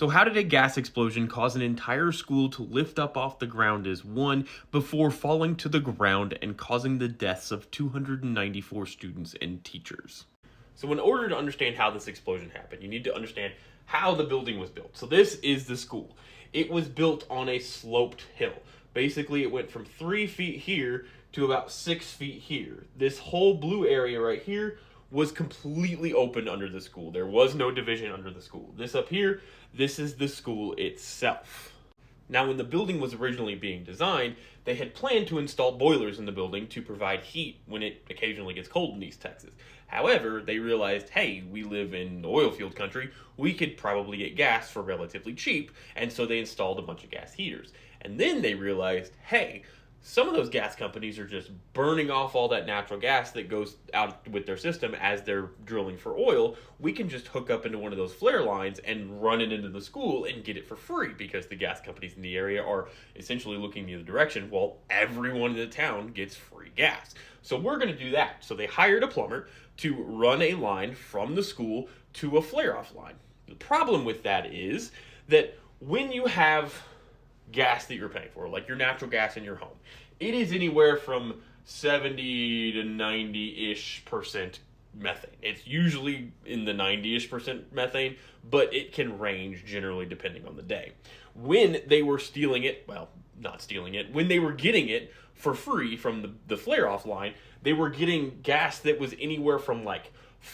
So how did a gas explosion cause an entire school to lift up off the ground as one before falling to the ground and causing the deaths of 294 students and teachers? So in order to understand how this explosion happened, you need to understand how the building was built. So this is the school. It was built on a sloped hill. Basically, it went from 3 feet here to about 6 feet here. This whole blue area right here was completely open under the school. There was no division under the school. This up here, this is the school itself. Now, when the building was originally being designed, they had planned to install boilers in the building to provide heat when it occasionally gets cold in East Texas. However, they realized, hey, we live in oil field country, we could probably get gas for relatively cheap, and so they installed a bunch of gas heaters. And then they realized, hey, some of those gas companies are just burning off all that natural gas that goes out with their system as they're drilling for oil. We can just hook up into one of those flare lines and run it into the school and get it for free, because the gas companies in the area are essentially looking the other direction while everyone in the town gets free gas. So we're going to do that. So they hired a plumber to run a line from the school to a flare-off line. The problem with that is that when you have gas that you're paying for, like your natural gas in your home, it is anywhere from 70 to 90-ish% methane. It's usually in the 90-ish% methane, but it can range generally depending on the day. When they were stealing it, well, not stealing it, when they were getting it for free from the flare-off line, they were getting gas that was anywhere from like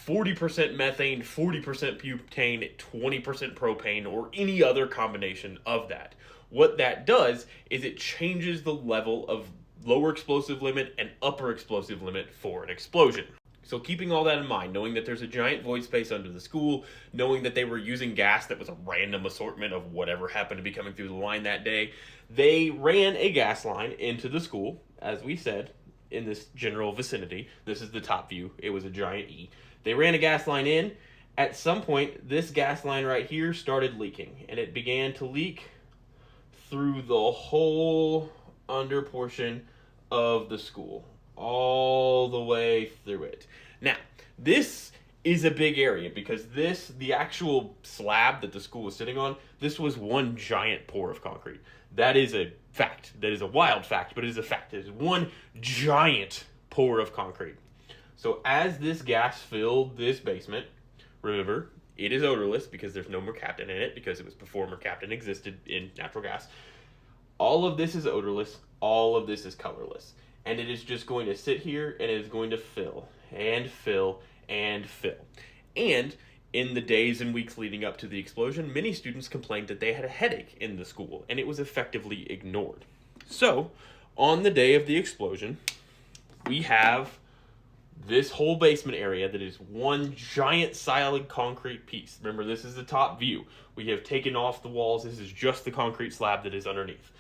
40% methane, 40% butane, 20% propane, or any other combination of that. What that does is it changes the level of lower explosive limit and upper explosive limit for an explosion. So keeping all that in mind, knowing that there's a giant void space under the school, knowing that they were using gas that was a random assortment of whatever happened to be coming through the line that day, they ran a gas line into the school, as we said, in this general vicinity. This is the top view. It was a giant E. They ran a gas line in. At some point, this gas line right here started leaking, and it began to leak through the whole under portion of the school, all the way through it. Now, this is a big area because the actual slab that the school was sitting on, this was one giant pour of concrete. That is a fact. That is a wild fact, but it is a fact. It is one giant pour of concrete. So as this gas filled this basement, remember, it is odorless because there's no mercaptan in it, because it was before mercaptan existed in natural gas. All of this is odorless. All of this is colorless. And it is just going to sit here and it is going to fill and fill and fill. And in the days and weeks leading up to the explosion, many students complained that they had a headache in the school, and it was effectively ignored. So, on the day of the explosion, we have this whole basement area that is one giant solid concrete piece. Remember, this is the top view. We have taken off the walls. This is just the concrete slab that is underneath.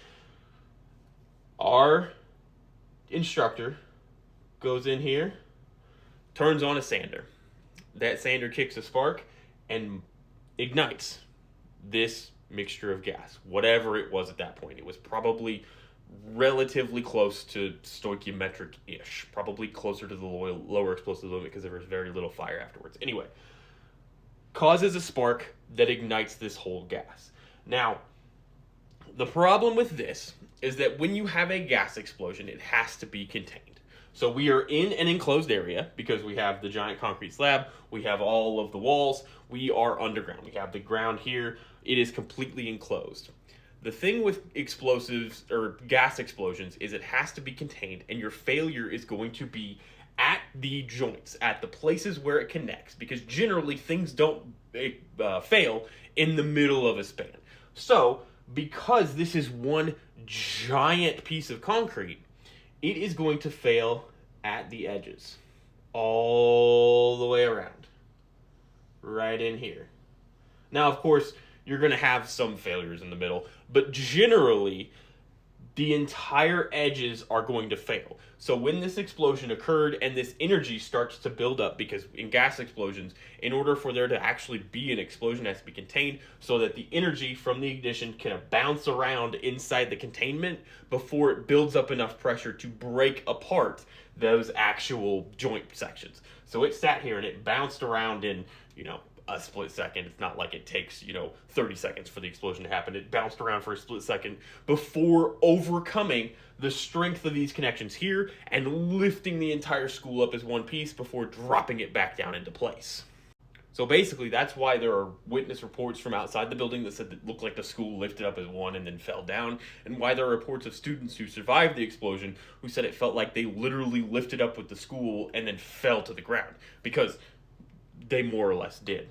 Our instructor goes in here, turns on a sander. That sander kicks a spark and ignites this mixture of gas, whatever it was at that point. It was probably relatively close to stoichiometric-ish, probably closer to the lower explosive limit because there was very little fire afterwards. Anyway, causes a spark that ignites this whole gas. Now, the problem with this is that when you have a gas explosion, it has to be contained. So we are in an enclosed area because we have the giant concrete slab, we have all of the walls, we are underground. We have the ground here, it is completely enclosed. The thing with explosives or gas explosions is it has to be contained, and your failure is going to be at the joints, at the places where it connects, because generally things don't fail in the middle of a span. So, because this is one giant piece of concrete, it is going to fail at the edges, all the way around, right in here. Now, of course, you're going to have some failures in the middle, but generally, the entire edges are going to fail. So when this explosion occurred and this energy starts to build up, because in gas explosions, in order for there to actually be an explosion, it has to be contained so that the energy from the ignition can bounce around inside the containment before it builds up enough pressure to break apart those actual joint sections. So it sat here and it bounced around in, a split second. It's not like it takes, 30 seconds for the explosion to happen. It bounced around for a split second before overcoming the strength of these connections here and lifting the entire school up as one piece before dropping it back down into place. So basically, that's why there are witness reports from outside the building that said it looked like the school lifted up as one and then fell down, and why there are reports of students who survived the explosion who said it felt like they literally lifted up with the school and then fell to the ground, because they more or less did.